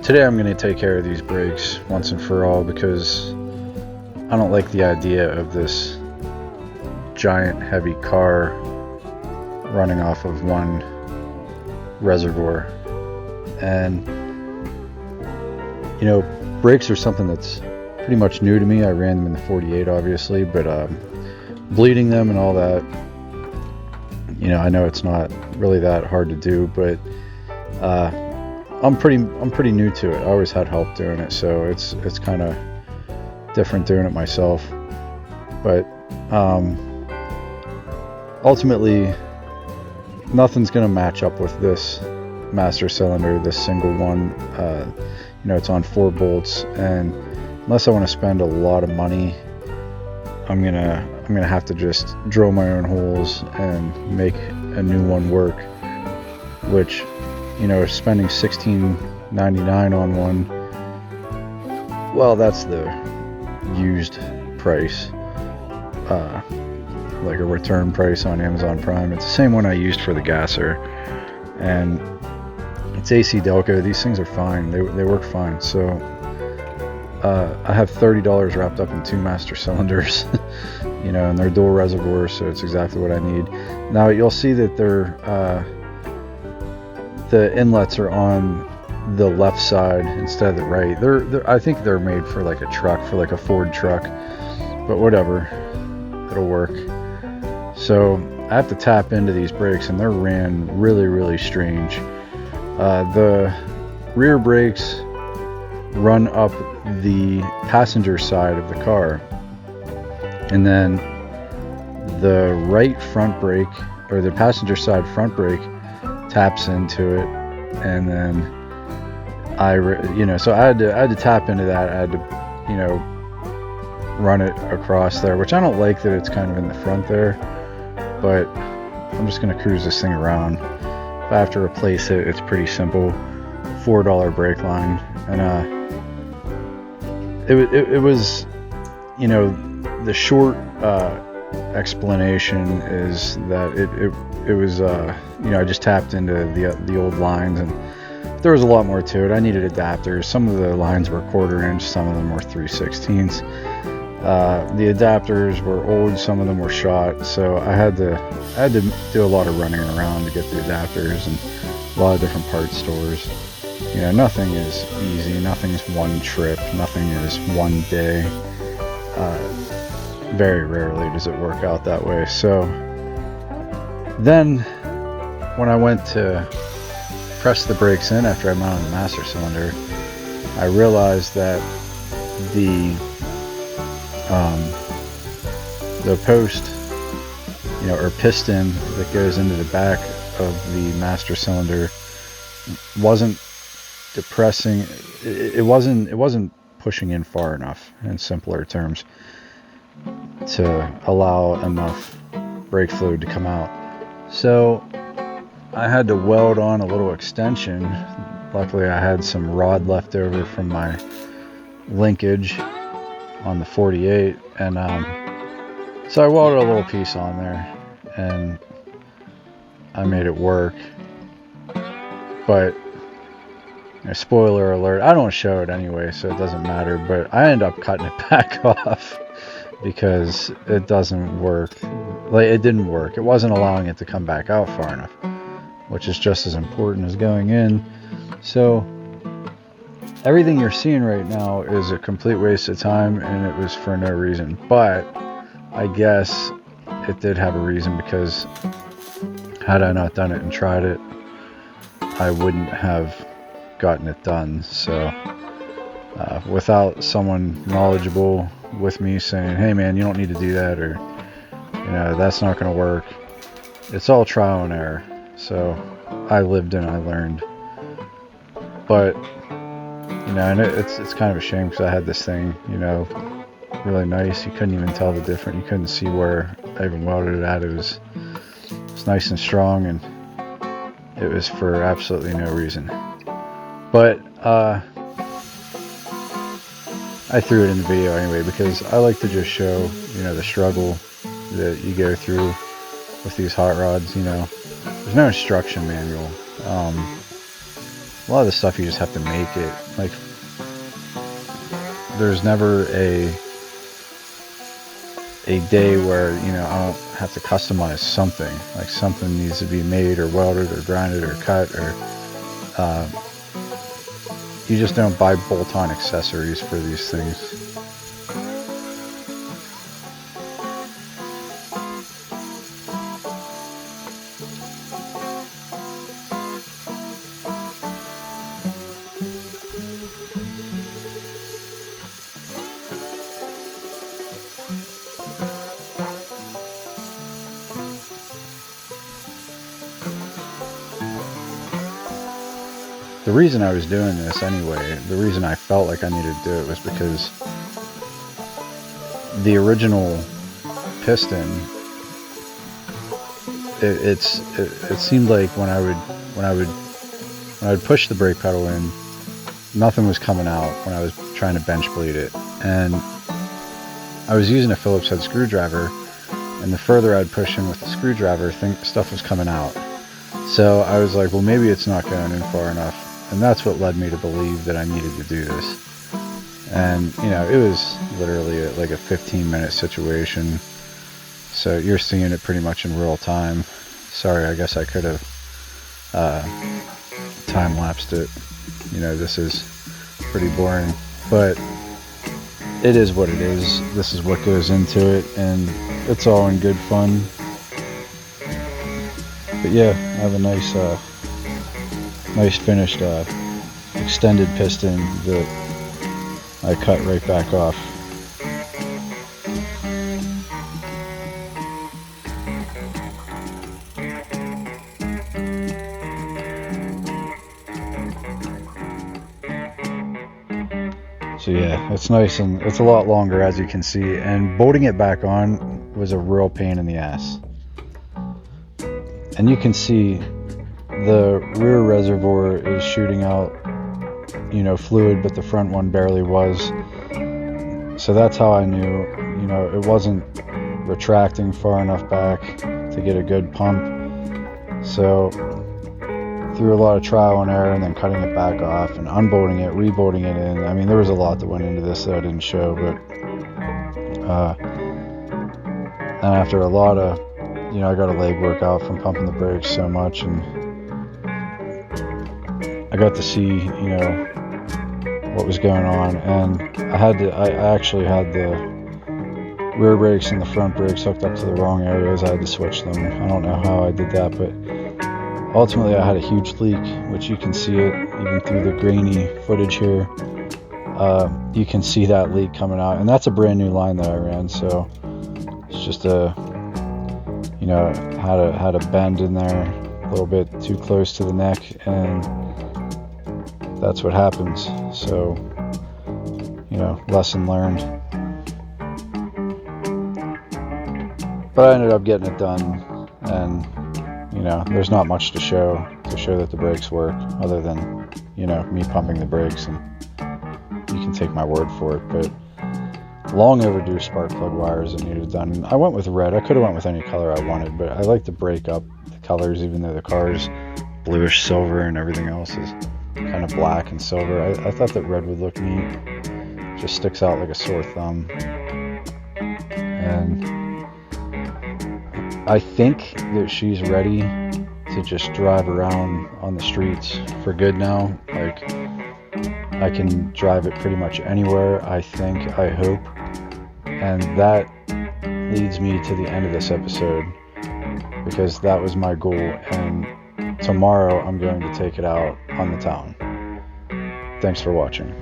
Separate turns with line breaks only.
today I'm going to take care of these brakes once and for all, because I don't like the idea of this giant heavy car running off of one reservoir. And you know, brakes are something that's pretty much new to me. I ran them in the 48 obviously, but bleeding them and all that, you know, I know it's not really that hard to do, but I'm pretty new to it. I always had help doing it, so it's kind of different doing it myself. But ultimately, nothing's gonna match up with this master cylinder, this single one. You know, it's on 4 bolts, and unless I want to spend a lot of money, I'm gonna have to just drill my own holes and make a new one work, which, you know, spending $16.99 on one, well, that's the used price, like a return price on Amazon Prime. It's the same one I used for the gasser, and it's AC Delco. These things are fine. They work fine. So I have $30 wrapped up in 2 master cylinders, you know, and they're dual reservoirs, so it's exactly what I need. Now you'll see that the inlets are on the left side instead of the right. I think they're made for like a truck, for like a Ford truck, but whatever, it'll work. So I have to tap into these brakes, and they're ran really strange. The rear brakes run up the passenger side of the car, and then the right front brake, or the passenger side front brake, taps into it, and then so I had to tap into that. I had to, you know, run it across there, which I don't like that it's kind of in the front there, but I'm just gonna cruise this thing around. If I have to replace it, it's pretty simple. $4 brake line, and it was, you know, the short explanation is that it was you know, I just tapped into the old lines, and there was a lot more to it. I needed adapters. Some of the lines were 1/4 inch, some of them were 3/16. The adapters were old, some of them were shot, so I had to do a lot of running around to get the adapters, and a lot of different parts stores. You know, nothing is easy, nothing is one trip, nothing is one day. Very rarely does it work out that way. So then when I went to press the brakes in after I mounted the master cylinder, I realized that the post, you know, or piston that goes into the back of the master cylinder wasn't depressing. It wasn't pushing in far enough, in simpler terms, to allow enough brake fluid to come out. So I had to weld on a little extension. Luckily I had some rod left over from my linkage on the 48, and so I welded a little piece on there, and I made it work. But, you know, spoiler alert, I don't show it anyway, so it doesn't matter, but I end up cutting it back off because it doesn't work. Like, it didn't work. It wasn't allowing it to come back out far enough, which is just as important as going in. So everything you're seeing right now is a complete waste of time, and it was for no reason. But I guess it did have a reason, because had I not done it and tried it, I wouldn't have gotten it done. So without someone knowledgeable with me saying, hey man, you don't need to do that, or, you know, that's not going to work, it's all trial and error. So I lived and I learned. But, you know, and it's kind of a shame, because I had this thing, you know, really nice. You couldn't even tell the difference. You couldn't see where I even welded it at. It was nice and strong, and it was for absolutely no reason. But I threw it in the video anyway, because I like to just show, you know, the struggle that you go through with these hot rods. You know, there's no instruction manual. A lot of the stuff you just have to make it. like, there's never a day where, you know, I don't have to customize something. Like something needs to be made or welded or grinded or cut, or you just don't buy bolt-on accessories for these things. The reason I was doing this anyway, the reason I felt like I needed to do it was because the original piston, it seemed like when I would push the brake pedal in, nothing was coming out when I was trying to bench bleed it. And I was using a Phillips head screwdriver, and the further I'd push in with the screwdriver, stuff was coming out. So I was like, well, maybe it's not going in far enough. And that's what led me to believe that I needed to do this. And, you know, it was literally like a 15-minute situation. So you're seeing it pretty much in real time. Sorry, I guess I could have time-lapsed it. You know, this is pretty boring. But it is what it is. This is what goes into it. And it's all in good fun. But yeah, I have a nice finished extended piston that I cut right back off. So yeah, it's nice, and it's a lot longer, as you can see, and bolting it back on was a real pain in the ass. And you can see the rear reservoir is shooting out, you know, fluid, but the front one barely was. So that's how I knew, you know, it wasn't retracting far enough back to get a good pump. So through a lot of trial and error, and then cutting it back off and unbolting it, rebolting it in. I mean, there was a lot that went into this that I didn't show, but and after a lot of, you know, I got a leg workout from pumping the brakes so much, and I got to see, you know, what was going on. And I actually had the rear brakes and the front brakes hooked up to the wrong areas. I had to switch them. I don't know how I did that, but ultimately I had a huge leak, which you can see it even through the grainy footage here. You can see that leak coming out, and that's a brand new line that I ran. So it's just you know, had a bend in there a little bit too close to the neck, and that's what happens. So, you know, lesson learned. But I ended up getting it done, and, you know, there's not much to show that the brakes work, other than, you know, me pumping the brakes, and you can take my word for it. But long overdue spark plug wires that needed done. I went with red. I could have went with any color I wanted, but I like to break up the colors, even though the car's bluish silver and everything else is kind of black and silver. I thought that red would look neat. Just sticks out like a sore thumb. And I think that she's ready to just drive around on the streets for good now. Like, I can drive it pretty much anywhere, I think, I hope. And that leads me to the end of this episode, because that was my goal. And tomorrow I'm going to take it out on the town. Thanks for watching.